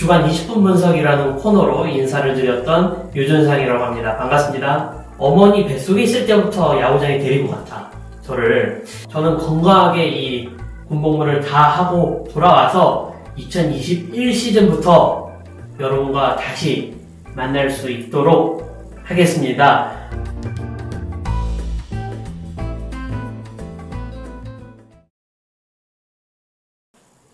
주간 20분 분석이라는 코너로 인사를 드렸던 유준상이라고 합니다. 반갑습니다. 어머니 뱃속에 있을 때부터 야구장에 데리고 갔다. 저는 건강하게 이 군복무를 다 하고 돌아와서 2021 시즌부터 여러분과 다시 만날 수 있도록 하겠습니다.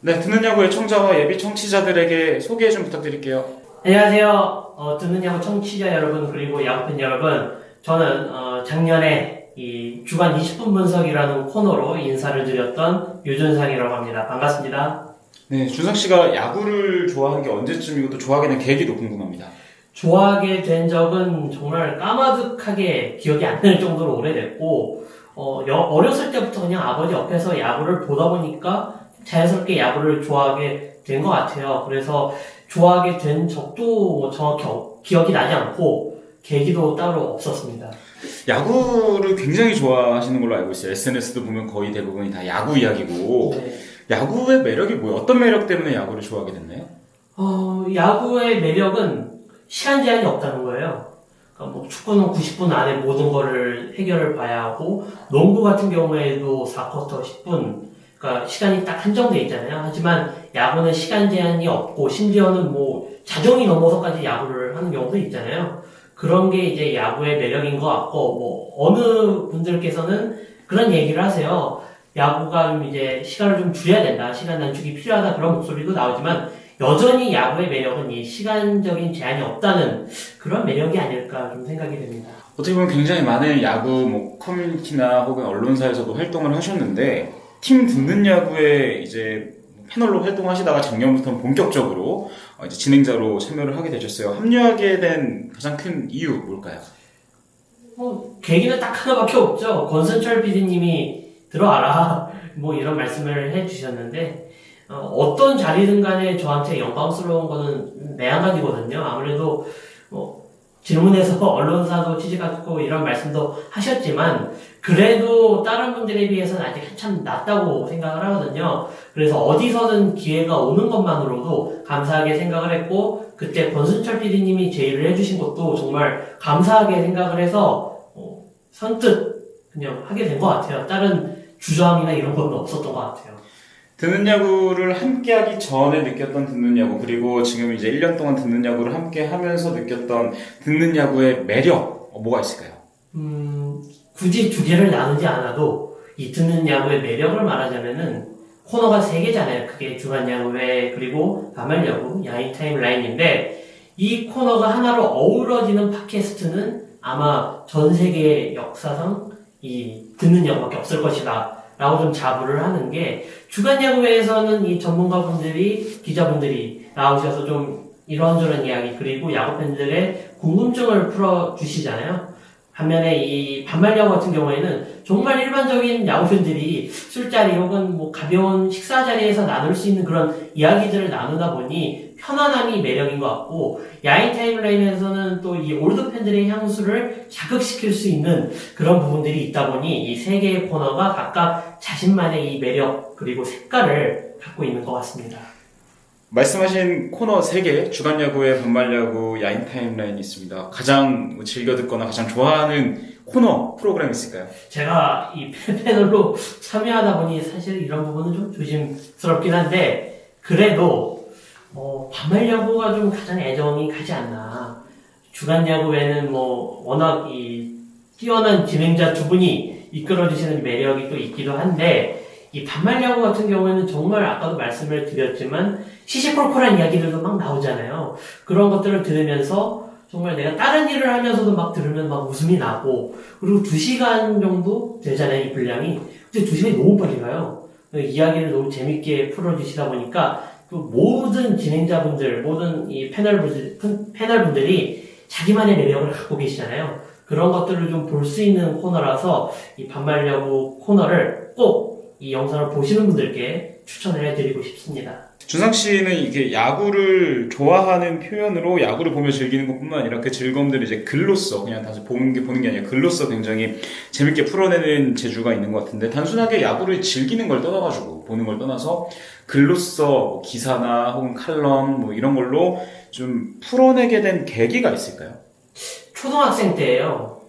네, 듣는 야구의 청자와 예비 청취자들에게 소개 좀 부탁드릴게요. 안녕하세요. 듣는 야구 청취자 여러분 그리고 야구팬 여러분. 저는 작년에 이 주간 20분 분석이라는 코너로 인사를 드렸던 유준상이라고 합니다. 반갑습니다. 네, 준상 씨가 야구를 좋아한 게 언제쯤이고 또 좋아하게 된 계기도 궁금합니다. 좋아하게 된 적은 정말 까마득하게 기억이 안 날 정도로 오래됐고 어렸을 때부터 그냥 아버지 옆에서 야구를 보다 보니까 자연스럽게 야구를 좋아하게 된 것 같아요. 그래서 좋아하게 된 적도 정확히 기억이 나지 않고 계기도 따로 없었습니다. 야구를 굉장히 좋아하시는 걸로 알고 있어요. SNS도 보면 거의 대부분이 다 야구 이야기고. 네. 야구의 매력이 뭐예요? 어떤 매력 때문에 야구를 좋아하게 됐나요? 야구의 매력은 시간 제한이 없다는 거예요. 그러니까 뭐 축구는 90분 안에 모든 거를 해결을 봐야 하고, 농구 같은 경우에도 4쿼터 10분, 그러니까 시간이 딱 한정돼 있잖아요. 하지만 야구는 시간 제한이 없고, 심지어는 뭐 자정이 넘어서까지 야구를 하는 경우도 있잖아요. 그런 게 이제 야구의 매력인 것 같고, 뭐 어느 분들께서는 그런 얘기를 하세요. 야구가 좀 이제 시간을 좀 줄여야 된다, 시간 단축이 필요하다, 그런 목소리도 나오지만 여전히 야구의 매력은 이 시간적인 제한이 없다는 그런 매력이 아닐까 좀 생각이 됩니다. 어떻게 보면 굉장히 많은 야구 커뮤니티나 혹은 언론사에서도 활동을 하셨는데, 팀 듣는 야구에 이제 패널로 활동하시다가 작년부터는 본격적으로 이제 진행자로 참여를 하게 되셨어요. 합류하게 된 가장 큰 이유 뭘까요? 계기는 딱 하나밖에 없죠. 권순철 PD님이 들어와라 뭐 이런 말씀을 해주셨는데, 어떤 자리든 간에 저한테 영광스러운 거는 내 한 가지거든요. 아무래도 질문에서 언론사도 취직하고 이런 말씀도 하셨지만 그래도 다른 분들에 비해서는 아직 한참 낫다고 생각을 하거든요. 그래서 어디서든 기회가 오는 것만으로도 감사하게 생각을 했고, 그때 권순철 PD님이 제의를 해주신 것도 정말 감사하게 생각을 해서 선뜻 그냥 하게 된 것 같아요. 다른 주저함이나 이런 건 없었던 것 같아요. 듣는 야구를 함께 하기 전에 느꼈던 듣는 야구, 그리고 지금 이제 1년 동안 듣는 야구를 함께 하면서 느꼈던 듣는 야구의 매력, 뭐가 있을까요? 굳이 두 개를 나누지 않아도 이 듣는 야구의 매력을 말하자면은 코너가 3개잖아요. 그게 주간 야구회, 그리고 가말 야구, 야인 타임라인인데, 이 코너가 하나로 어우러지는 팟캐스트는 아마 전 세계 역사상 이 듣는 야구밖에 없을 것이다 라고 좀 자부를 하는 게, 주간 야구회에서는 이 전문가분들이, 기자분들이 나오셔서 좀 이런저런 이야기, 그리고 야구 팬들의 궁금증을 풀어주시잖아요. 반면에 이 반말 야구 같은 경우에는 정말 일반적인 야구 팬들이 술자리 혹은 뭐 가벼운 식사 자리에서 나눌 수 있는 그런 이야기들을 나누다 보니 편안함이 매력인 것 같고, 야인 타임라인에서는 또 이 올드 팬들의 향수를 자극시킬 수 있는 그런 부분들이 있다 보니 이 세 개의 코너가 각각 자신만의 이 매력 그리고 색깔을 갖고 있는 것 같습니다. 말씀하신 코너 3개, 주간 야구에 반말 야구, 야인 타임라인이 있습니다. 가장 즐겨 듣거나 가장 좋아하는 코너 프로그램 있을까요? 제가 이 패널로 참여하다 보니 사실 이런 부분은 좀 조심스럽긴 한데, 그래도 반말 야구가 좀 가장 애정이 가지 않나. 주간 야구에는 워낙 이 뛰어난 진행자 두 분이 이끌어주시는 매력이 또 있기도 한데, 이 반말 야구 같은 경우에는 정말 아까도 말씀을 드렸지만 시시콜콜한 이야기들도 막 나오잖아요. 그런 것들을 들으면서 정말 내가 다른 일을 하면서도 막 들으면 막 웃음이 나고, 그리고 2시간 정도 되잖아요, 이 분량이. 근데 2시간이 너무 빨리 가요. 이야기를 너무 재밌게 풀어주시다 보니까 또 모든 진행자분들, 모든 이 패널분들이 자기만의 매력을 갖고 계시잖아요. 그런 것들을 좀 볼 수 있는 코너라서 이 반말 야구 코너를 꼭 이 영상을 보시는 분들께 추천을 해드리고 싶습니다. 준상 씨는 이게 야구를 좋아하는 표현으로 야구를 보며 즐기는 것뿐만 아니라 그 즐거움들을 이제 글로써 그냥 단순히 보는 게 아니라 글로써 굉장히 재밌게 풀어내는 재주가 있는 것 같은데 단순하게 야구를 즐기는 걸 떠나가지고 보는 걸 떠나서 글로써 뭐 기사나 혹은 칼럼 뭐 이런 걸로 좀 풀어내게 된 계기가 있을까요? 초등학생 때예요.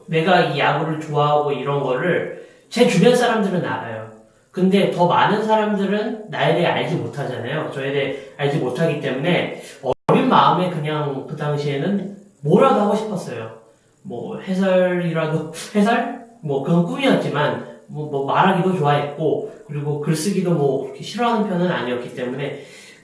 내가 이 야구를 좋아하고 이런 거를 제 주변 사람들은 알아요. 근데 더 많은 사람들은 나에 대해 알지 못하잖아요. 저에 대해 알지 못하기 때문에 어린 마음에 그냥 그 당시에는 뭐라도 하고 싶었어요. 뭐 해설? 뭐 그건 꿈이었지만 뭐 말하기도 좋아했고 그리고 글쓰기도 뭐 그렇게 싫어하는 편은 아니었기 때문에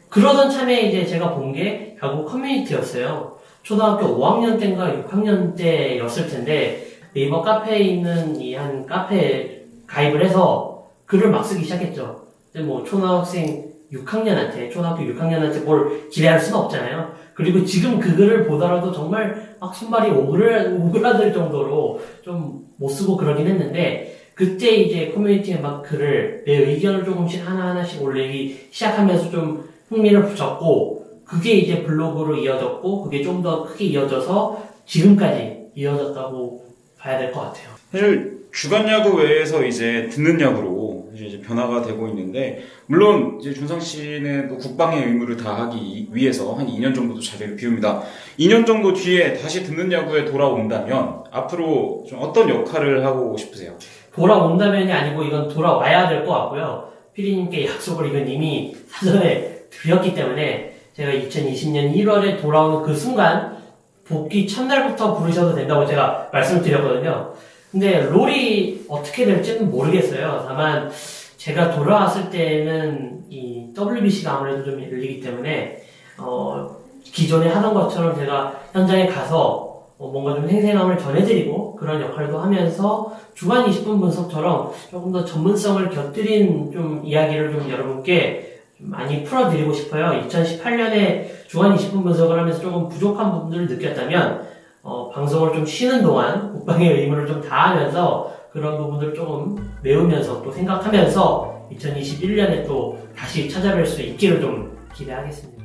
그러던 참에 이제 제가 본 게 야구 커뮤니티였어요. 초등학교 5학년 때인가 6학년 때였을 텐데 네이버 카페에 있는 이 한 카페에 가입을 해서 글을 막 쓰기 시작했죠. 근데 뭐 초등학교 6학년한테 뭘 기대할 수는 없잖아요. 그리고 지금 그 글을 보더라도 정말 막 손발이 오그라들 정도로 좀 못 쓰고 그러긴 했는데 그때 이제 커뮤니티에 막 글을 내 의견을 조금씩 하나하나씩 올리기 시작하면서 좀 흥미를 붙였고 그게 이제 블로그로 이어졌고 그게 좀 더 크게 이어져서 지금까지 이어졌다고 봐야 될 것 같아요. 사실 주간 야구 외에서 이제 듣는 야구로 이제 변화가 되고 있는데 물론 이제 준상 씨는 또 국방의 의무를 다하기 위해서 한 2년 정도 자리를 비웁니다. 2년 정도 뒤에 다시 듣는 야구에 돌아온다면 앞으로 좀 어떤 역할을 하고 싶으세요? 돌아온다면이 아니고 이건 돌아와야 될 것 같고요. 피디님께 약속을 이건 이미 사전에 드렸기 때문에 제가 2020년 1월에 돌아오는 그 순간 복귀 첫날부터 부르셔도 된다고 제가 말씀을 드렸거든요. 근데 롤이 어떻게 될지는 모르겠어요. 다만 제가 돌아왔을 때는 이 WBC가 아무래도 좀 열리기 때문에 기존에 하던 것처럼 제가 현장에 가서 뭔가 좀 생생함을 전해드리고 그런 역할도 하면서 주간 20분 분석처럼 조금 더 전문성을 곁들인 좀 이야기를 좀 여러분께 좀 많이 풀어드리고 싶어요. 2018년에 주간 20분 분석을 하면서 조금 부족한 부분들을 느꼈다면 방송을 좀 쉬는 동안 국방의 의무를 좀 다하면서 그런 부분들을 조금 메우면서 또 생각하면서 2021년에 또 다시 찾아뵐 수 있기를 좀 기대하겠습니다.